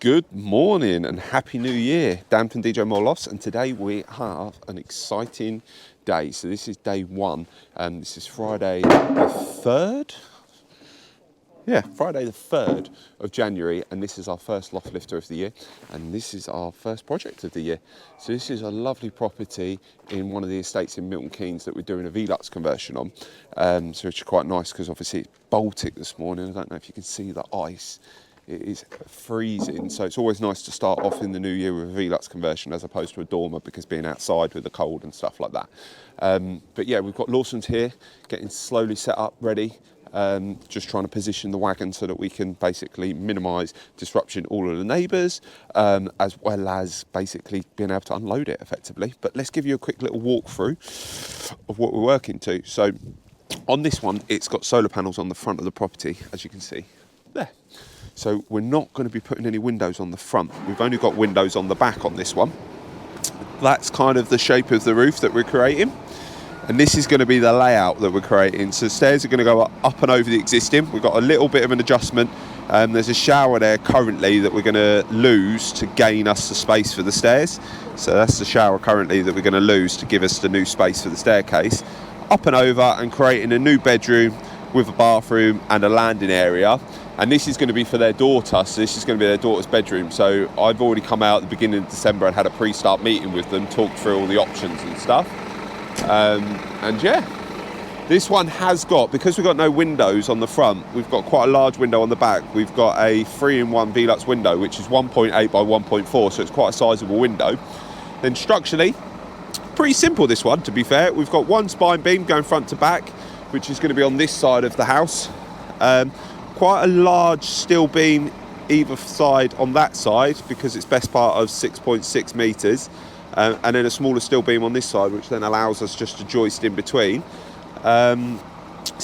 Good morning and Happy New Year. Dan from DJ Moore Lofts, and today we have an exciting day. So this is day one, and this is Friday the 3rd. Yeah, Friday the 3rd of January, and this is our first loft lifter of the year, and this is our first project of the year. So this is a lovely property in one of the estates in Milton Keynes that we're doing a Velux conversion on. So it's quite nice because obviously it's Baltic this morning. I don't know if you can see the ice. It is freezing, so it's always nice to start off in the new year with a Velux conversion as opposed to a dormer, because being outside with the cold and stuff like that. But yeah, we've got Lawson's here, getting slowly set up, ready. Just trying to position the wagon so that we can basically minimise disruption all of the neighbours, as well as basically being able to unload it effectively. But let's give you a quick little walkthrough of what we're working to. So on this one, it's got solar panels on the front of the property, as you can see there. So we're not going to be putting any windows on the front. We've only got windows on the back on this one. That's kind of the shape of the roof that we're creating. And this is going to be the layout that we're creating. So the stairs are going to go up and over the existing. We've got a little bit of an adjustment. There's a shower there currently that we're going to lose to gain us the space for the stairs. So that's the shower currently that we're going to lose to give us the new space for the staircase. Up and over, and creating a new bedroom with a bathroom and a landing area. And this is going to be for their daughter, so this is going to be their daughter's bedroom. So I've already come out at the beginning of December and had a pre-start meeting with them, talked through all the options and stuff. And yeah, this one has got, because we've got no windows on the front, we've got quite a large window on the back. We've got a 3-in-1 Velux window, which is 1.8 by 1.4, so it's quite a sizable window. Then structurally, pretty simple this one, to be fair. We've got one spine beam going front to back, which is going to be on this side of the house. Quite a large steel beam either side on that side, because it's best part of 6.6 metres, and then a smaller steel beam on this side, which then allows us just to joist in between. So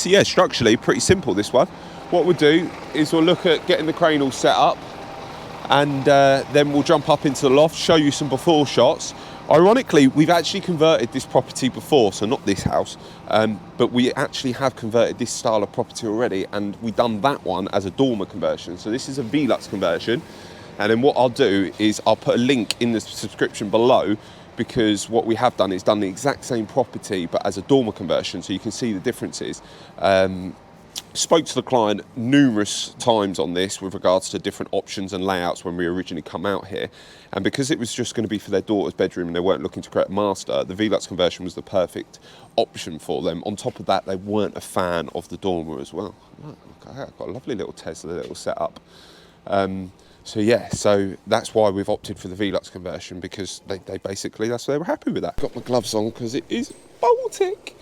yeah, structurally pretty simple this one. What we'll do is we'll look at getting the crane all set up, and then we'll jump up into the loft, show you some before shots. Ironically, we've actually converted this property before, so not this house, but we actually have converted this style of property already, and we've done that one as a dormer conversion. So this is a Velux conversion, and then what I'll do is I'll put a link in the subscription below, because what we have done is done the exact same property but as a dormer conversion, so you can see the differences. Spoke to the client numerous times on this with regards to different options and layouts when we originally come out here, and because it was just going to be for their daughter's bedroom and they weren't looking to create a master, the Velux conversion was the perfect option for them. On top of that, they weren't a fan of the dormer as well. Look, I've got a lovely little Tesla little setup. So yeah, so that's why we've opted for the Velux conversion, because they basically, that's why they were happy with that. Got my gloves on because it is Baltic.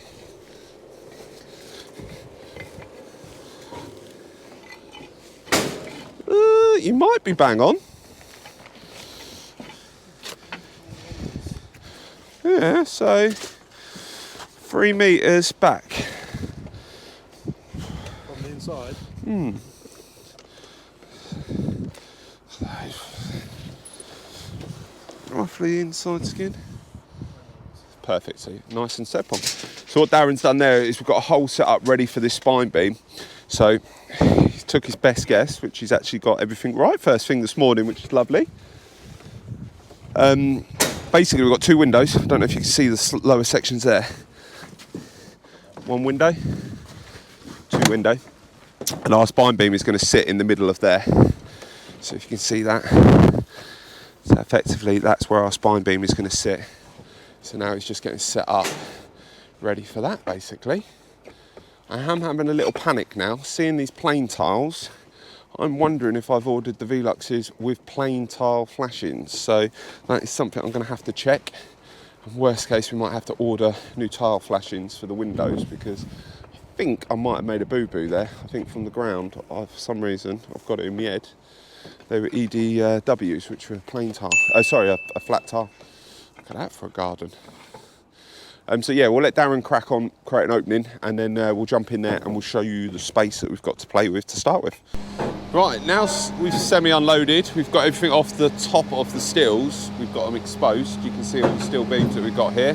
You might be bang on. Yeah, so 3 metres back. From the inside? Roughly inside skin. Perfect, so nice and set on. So what Darren's done there is we've got a hole set up ready for this spine beam. So he took his best guess, which he's actually got everything right first thing this morning, which is lovely. Basically we've got 2 windows. I don't know if you can see the lower sections there. 1 window, 2 window, and our spine beam is going to sit in the middle of there. So if you can see that, so effectively that's where our spine beam is going to sit. So now it's just getting set up, ready for that basically. I am having a little panic now, seeing these plain tiles. I'm wondering if I've ordered the Veluxes with plain tile flashings. So that is something I'm going to have to check. And worst case, we might have to order new tile flashings for the windows, because I think I might have made a boo-boo there. I think from the ground, for some reason, I've got it in my head. They were EDWs, which were plain tile. A flat tile. Look at that for a garden. So yeah, we'll let Darren crack on, create an opening, and then we'll jump in there and we'll show you the space that we've got to play with to start with. Right, now we've semi-unloaded. We've got everything off the top of the stills. We've got them exposed. You can see all the steel beams that we've got here.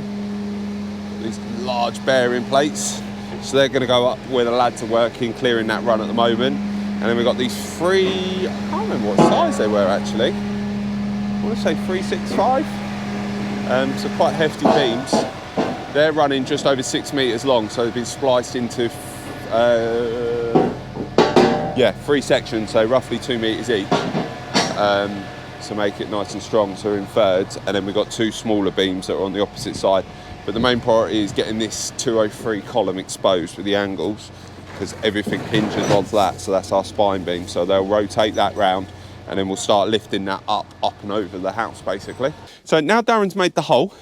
These large bearing plates. So they're going to go up where the lads are working, clearing that run at the moment. And then we've got these three, I can't remember what size they were actually. I want to say 365. So quite hefty beams. They're running just over 6 metres long, so they've been spliced into 3 sections, so roughly 2 metres each. To make it nice and strong, so we're in thirds, and then we've got 2 smaller beams that are on the opposite side. But the main priority is getting this 203 column exposed with the angles, because everything hinges on that, so that's our spine beam. So they'll rotate that round, and then we'll start lifting that up and over the house, basically. So now Darren's made the hole.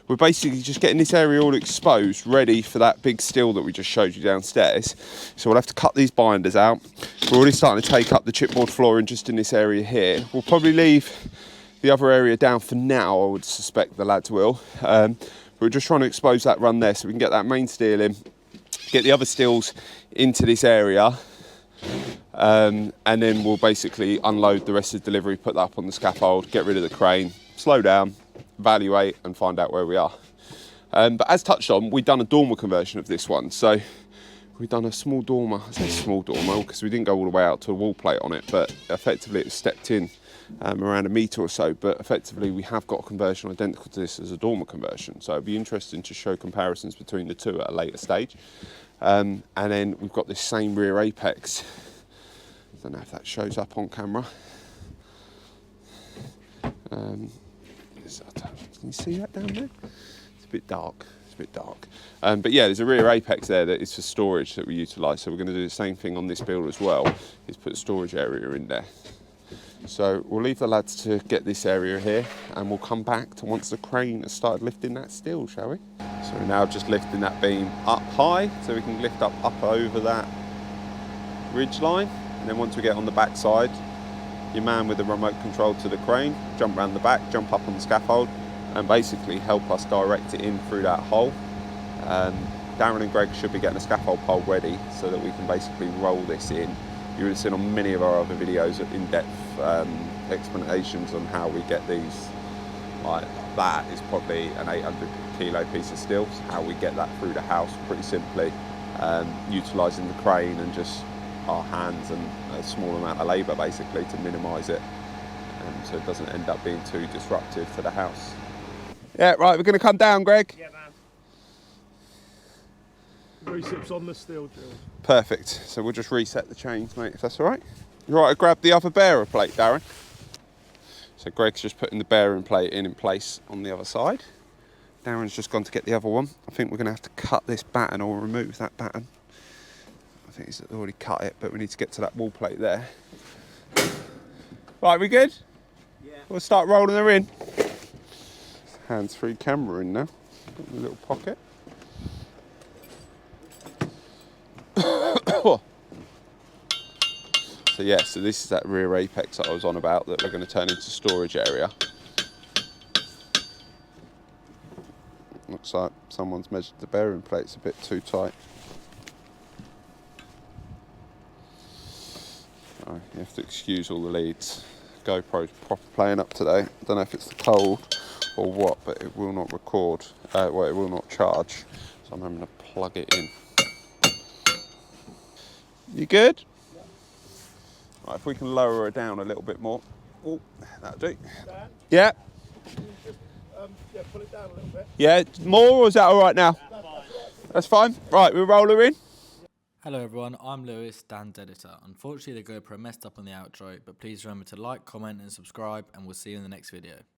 We're basically just getting this area all exposed, ready for that big steel that we just showed you downstairs. So we'll have to cut these binders out. We're already starting to take up the chipboard flooring just in this area here. We'll probably leave the other area down for now, I would suspect the lads will. We're just trying to expose that run there so we can get that main steel in, get the other steels into this area, and then we'll basically unload the rest of the delivery, put that up on the scaffold, get rid of the crane, slow down, evaluate and find out where we are. But as touched on, we've done a dormer conversion of this one. So we've done a small dormer. I say small dormer because we didn't go all the way out to a wall plate on it, but effectively it was stepped in around 1 metre or so. But effectively we have got a conversion identical to this as a dormer conversion. So it'd be interesting to show comparisons between the two at a later stage. And then we've got this same rear apex. I don't know if that shows up on camera. Can you see that down there? It's a bit dark. But yeah, there's a rear apex there that is for storage that we utilise. So we're going to do the same thing on this build as well, is put a storage area in there. So we'll leave the lads to get this area here, and we'll come back to once the crane has started lifting that steel, shall we? So we're now just lifting that beam up high, so we can lift up over that ridge line. And then once we get on the back side, your man with the remote control to the crane, jump around the back, jump up on the scaffold, and basically help us direct it in through that hole. Darren and Greg should be getting a scaffold pole ready so that we can basically roll this in. You would have seen on many of our other videos in-depth explanations on how we get these. Like that is probably an 800 kilo piece of steel. So how we get that through the house pretty simply, utilising the crane and just our hands and a small amount of labour basically to minimise it, so it doesn't end up being too disruptive for the house. Yeah, right, we're going to come down, Greg. Yeah, man. Recips on the steel drill. Perfect, so we'll just reset the chains, mate, if that's all right. You all right to grab the other bearer plate, Darren? So Greg's just putting the bearing plate in place on the other side. Darren's just gone to get the other one. I think we're going to have to cut this batten or remove that batten. I think he's already cut it, but we need to get to that wall plate there. Right, we good? Yeah. We'll start rolling her in. Hands-free camera in now. Put in the little pocket. So yeah, so this is that rear apex that I was on about that we're going to turn into storage area. Looks like someone's measured the bearing plates a bit too tight. Oh, you have to excuse all the leads. GoPro's proper playing up today. I don't know if it's the cold or what, but it will not record. Well, it will not charge. So I'm having to plug it in. You good? Yeah. Right, if we can lower her down a little bit more. Oh, that'll do. Dan, yeah. can you just pull it down a little bit? Yeah, more, or is that all right now? That's fine. Right, we'll roll her in. Hello everyone, I'm Lewis, Dan's editor. Unfortunately the GoPro messed up on the outro, but please remember to like, comment and subscribe, and we'll see you in the next video.